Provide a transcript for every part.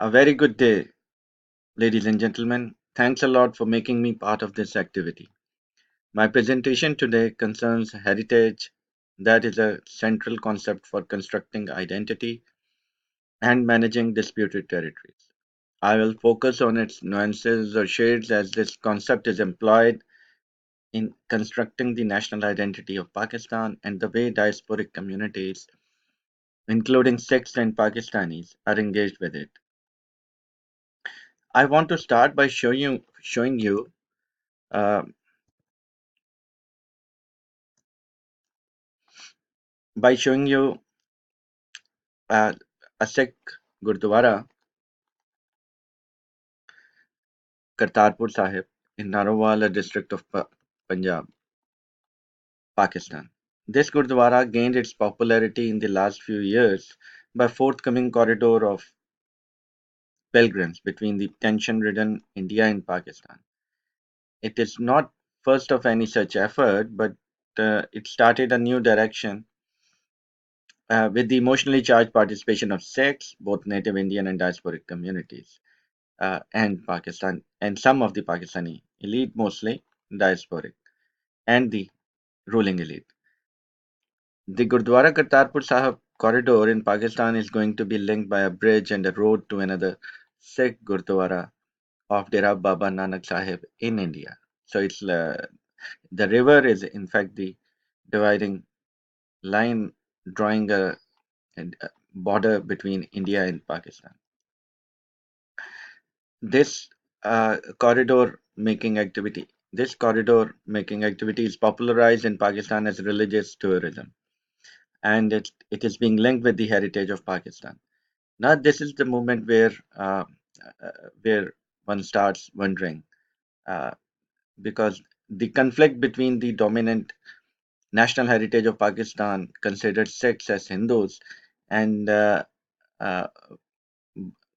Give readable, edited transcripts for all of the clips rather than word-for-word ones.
A very good day, ladies and gentlemen. Thanks a lot for making me part of this activity. My presentation today concerns heritage, that is a central concept for constructing identity and managing disputed territories. I will focus on its nuances or shades as this concept is employed in constructing the national identity of Pakistan and the way diasporic communities, including Sikhs and Pakistanis, are engaged with it. I want to start by showing you uh, by showing you uh, a Sikh Gurdwara, Kartarpur Sahib, in Narowala district of Punjab, Pakistan. This Gurdwara gained its popularity in the last few years by forthcoming corridor of pilgrims between the tension-ridden India and Pakistan. It is not first of any such effort, but it started a new direction with the emotionally charged participation of Sikhs, both native Indian and diasporic communities. And Pakistan and some of the Pakistani elite, mostly diasporic, and the ruling elite. The Gurdwara Kartarpur Sahib corridor in Pakistan is going to be linked by a bridge and a road to another Sikh Gurdwara of Dera Baba Nanak Sahib in India. So it's the river is in fact the dividing line drawing a border between India and Pakistan. This corridor making activity is popularized in Pakistan as religious tourism, and it is being linked with the heritage of Pakistan. Now, this is the moment where one starts wondering, uh, because the conflict between the dominant national heritage of Pakistan, considered Sikhs as Hindus, and uh,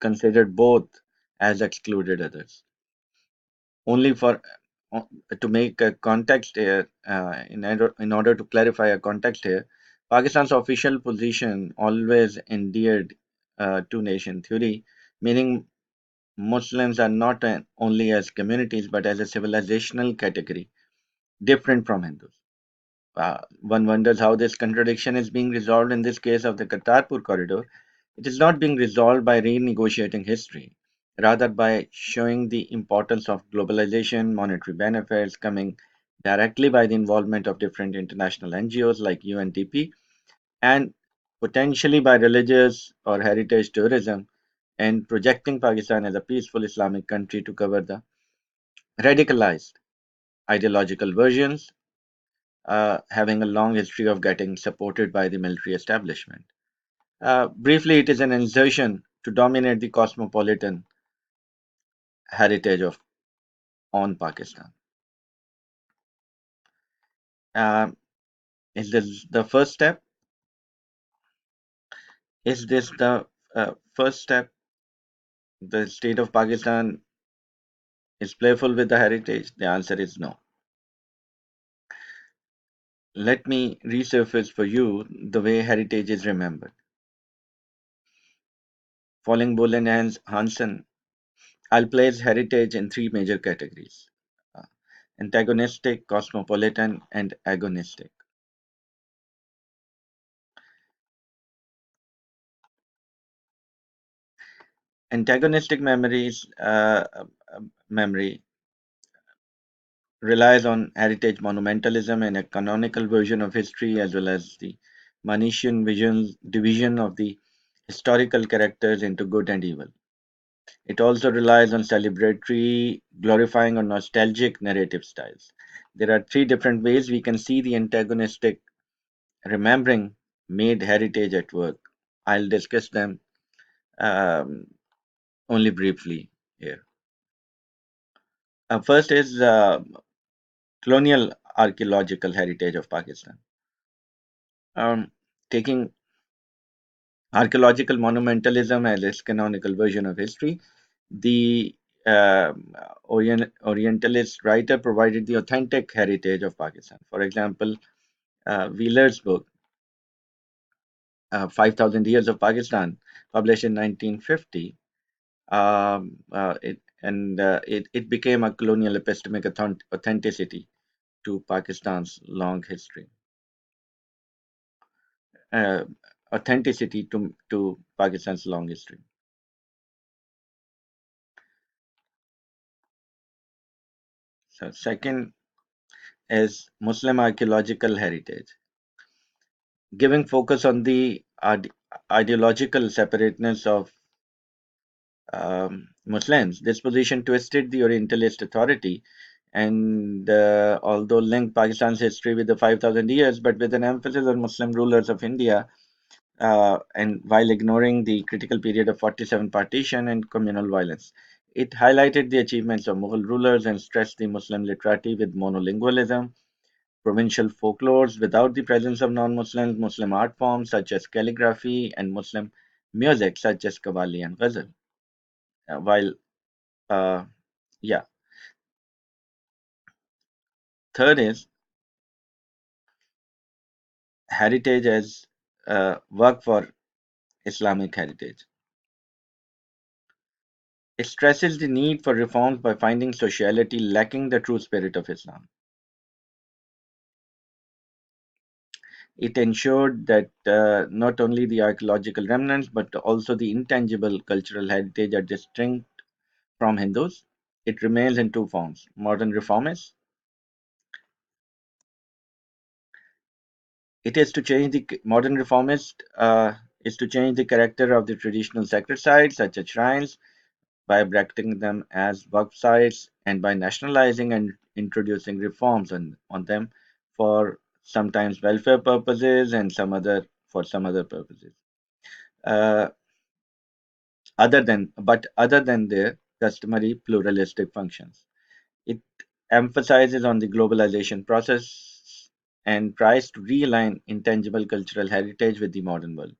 considered both as excluded others. Only for uh, to make a context here, in order to clarify a context here, Pakistan's official position always endeared two nation theory, meaning Muslims are not only as communities but as a civilizational category, different from Hindus. One wonders how this contradiction is being resolved in this case of the Kartarpur corridor. It is not being resolved by renegotiating history, rather by showing the importance of globalization, monetary benefits coming directly by the involvement of different international NGOs like UNDP, and potentially by religious or heritage tourism, and projecting Pakistan as a peaceful Islamic country to cover the radicalized ideological versions, having a long history of getting supported by the military establishment. Briefly, it is an insertion to dominate the cosmopolitan heritage of on Pakistan. Um, is this the first step? Is this the first step? The state of Pakistan is playful with the heritage? The answer is no. Let me resurface for you the way heritage is remembered. Following Bull and Hansen, I'll place heritage in three major categories: uh, antagonistic, cosmopolitan, and agonistic. Antagonistic memory relies on heritage monumentalism and a canonical version of history, as well as the Manichean division of the historical characters into good and evil. It also relies on celebratory, glorifying, or nostalgic narrative styles. There are three different ways we can see the antagonistic remembering made heritage at work. I'll discuss them um, only briefly here. First is colonial archaeological heritage of Pakistan. Um, Taking archaeological monumentalism as its canonical version of history, the Orientalist writer provided the authentic heritage of Pakistan. For example, Wheeler's book, 5,000 Years of Pakistan, published in 1950, It became a colonial epistemic authenticity to Pakistan's long history. Uh, Authenticity to Pakistan's long history. So second is Muslim archaeological heritage, giving focus on the ideological separateness of Muslims. This position twisted the Orientalist authority and although linked Pakistan's history with the 5,000 years, but with an emphasis on Muslim rulers of India, and while ignoring the critical period of 47 partition and communal violence. It highlighted the achievements of Mughal rulers and stressed the Muslim literati with monolingualism, provincial folklores without the presence of non-Muslims, Muslim art forms such as calligraphy, and Muslim music such as Qawwali and Ghazal. While uh, yeah, third is heritage as work for Islamic heritage. It stresses the need for reforms by finding sociality lacking the true spirit of Islam. It ensured that not only the archaeological remnants but also the intangible cultural heritage are distinct from Hindus. It remains in two forms: modern reformists. It is to change the modern reformist is to change the character of the traditional sacred sites such as shrines by bracketing them as work sites and by nationalizing and introducing reforms on them for sometimes welfare purposes and some other purposes. Uh, other than their customary pluralistic functions. It emphasizes on the globalization process and tries to realign intangible cultural heritage with the modern world.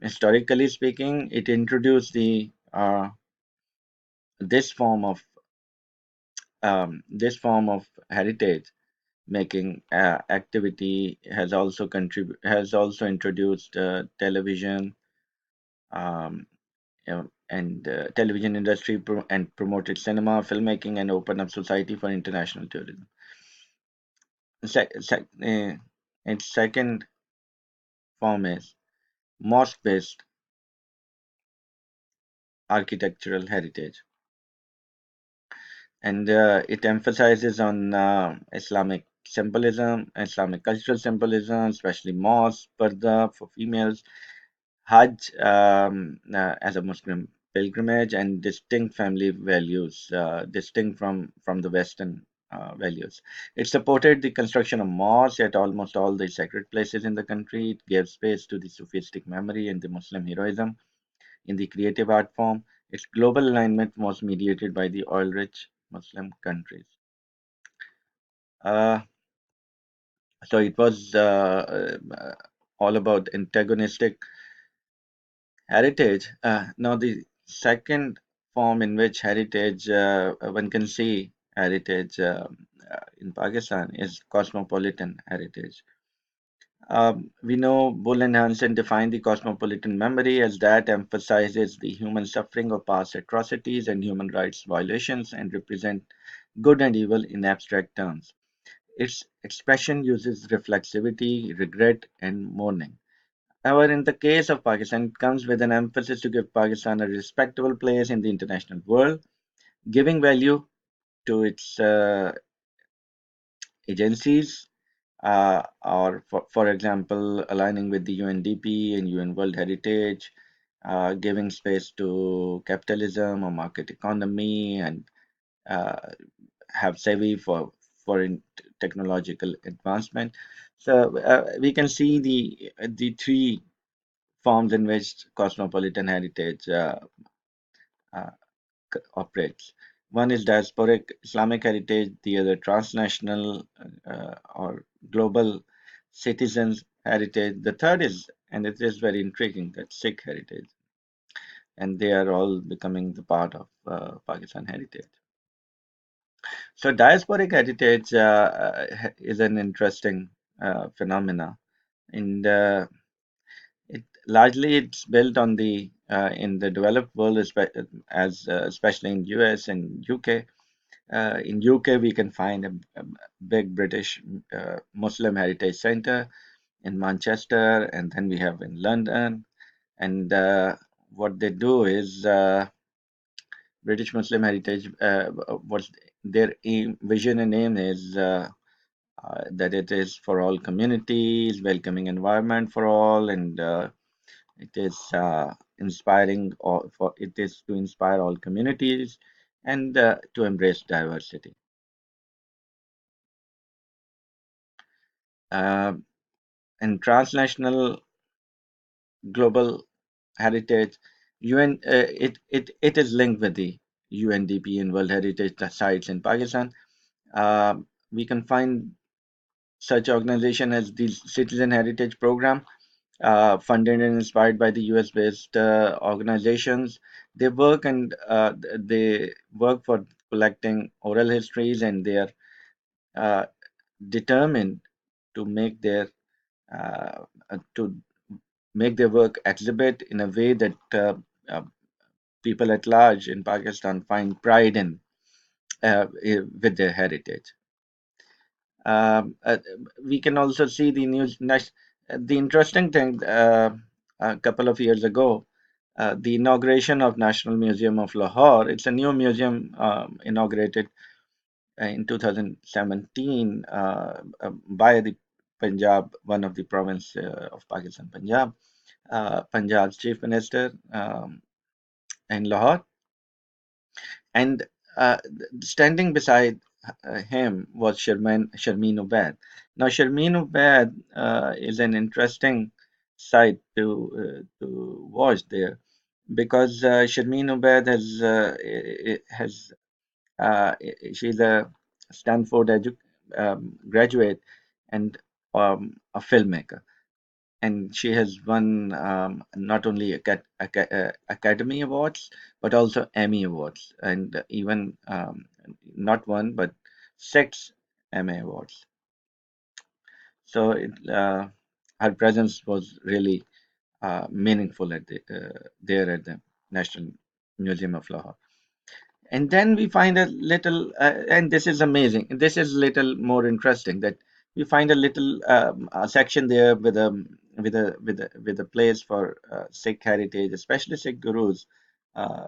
Historically speaking, it introduced the this form of this form of heritage making activity has also introduced television um, and television industry and promoted cinema, filmmaking, and opened up society for international tourism. Its second form is mosque-based architectural heritage, and it emphasizes on Islamic cultural symbolism, especially mosque, parda for females, Hajj as a Muslim pilgrimage, and distinct family values, distinct from the Western values. It supported the construction of mosques at almost all the sacred places in the country. It gave space to the Sufistic memory and the Muslim heroism in the creative art form. Its global alignment was mediated by the oil-rich Muslim countries. Uh, so it was all about antagonistic heritage. Now, the second form in which heritage one can see heritage in Pakistan is cosmopolitan heritage. We know Bull and Hansen defined the cosmopolitan memory as that emphasizes the human suffering of past atrocities and human rights violations and represent good and evil in abstract terms. Its expression uses reflexivity, regret, and mourning. However, in the case of Pakistan, it comes with an emphasis to give Pakistan a respectable place in the international world, giving value to its agencies, or for example, aligning with the UNDP and UN World Heritage, giving space to capitalism or market economy, and uh, have savvy for technological advancement. So we can see the three forms in which cosmopolitan heritage uh, operates. One is diasporic Islamic heritage, the other transnational or global citizens heritage. The third is, and it is very intriguing, that Sikh heritage, and they are all becoming the part of Pakistan heritage. So diasporic heritage is an interesting phenomena, and largely it's built on the in the developed world, as especially in US and UK. In UK, we can find a big British Muslim Heritage Center in Manchester, and then we have in London. And what they do is British Muslim Heritage. What their vision and aim is that it is for all communities, welcoming environment for all, and it is inspiring, or for it is to inspire all communities and to embrace diversity. Uh, and transnational global heritage, UN, it is linked with the UNDP and World Heritage Sites in Pakistan. Uh, we can find such organization as the Citizen Heritage Program, funded and inspired by the US-based organizations. They work and they work for collecting oral histories, and they are uh, determined to make their uh, to make their work exhibit in a way that uh, people at large in Pakistan find pride in with their heritage. Um, uh, we can also see the interesting thing a couple of years ago, the inauguration of National Museum of Lahore. It's a new museum inaugurated in 2017 by the Punjab, one of the province of Pakistan, Punjab. Punjab's chief minister in Lahore, and standing beside him was Sharmeen Obaid. Now, Sharmeen Obaid is an interesting sight to watch there, because Sharmeen Obaid has she's a Stanford graduate and a filmmaker, and she has won not only Academy Awards but also Emmy Awards, and even not one but six Emmy Awards. So her presence was really meaningful there at the National Museum of Lahore. And then we find a little, and this is amazing. This is little more interesting, that we find a little section there with a place for Sikh heritage, especially Sikh gurus, uh,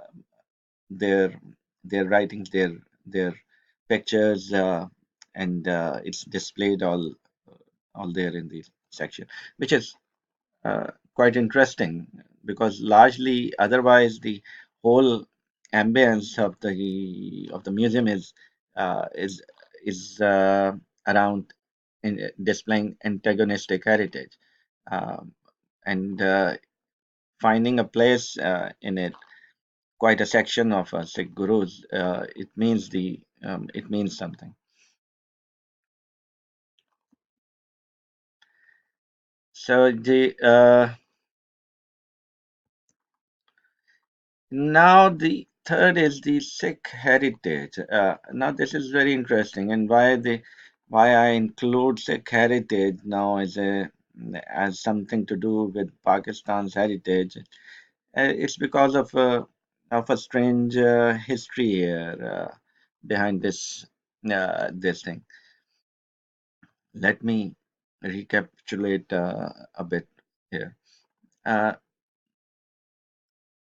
their their writings, their pictures, and it's displayed all there in the section, which is quite interesting, because largely otherwise the whole ambience of the museum uh, is is around displaying antagonistic heritage, um, and finding a place in it, quite a section of Sikh gurus, it means something. So the now the third is the Sikh heritage. Now this is very interesting, and why I include Sikh heritage now as something to do with Pakistan's heritage. It's because of a strange history here behind this thing. Let me recapitulate a bit here. Uh,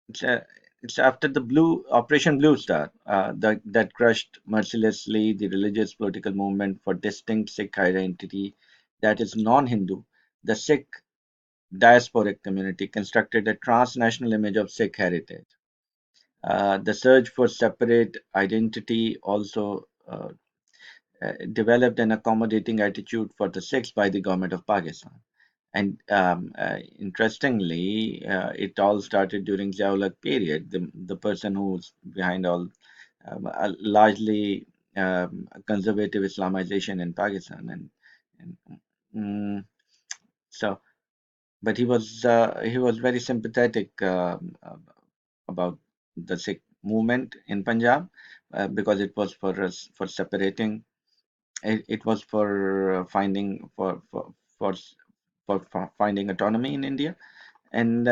It's, uh, it's after the Operation Blue Star that crushed mercilessly the religious political movement for distinct Sikh identity that is non-Hindu. The Sikh diasporic community constructed a transnational image of Sikh heritage. The search for separate identity also developed an accommodating attitude for the Sikhs by the government of Pakistan. And interestingly, it all started during Ziaul period. The person who's behind all largely conservative Islamization in Pakistan, and mm, so, but he was very sympathetic about the Sikh movement in Punjab, because it was for us for separating. It was for finding for finding autonomy in India, And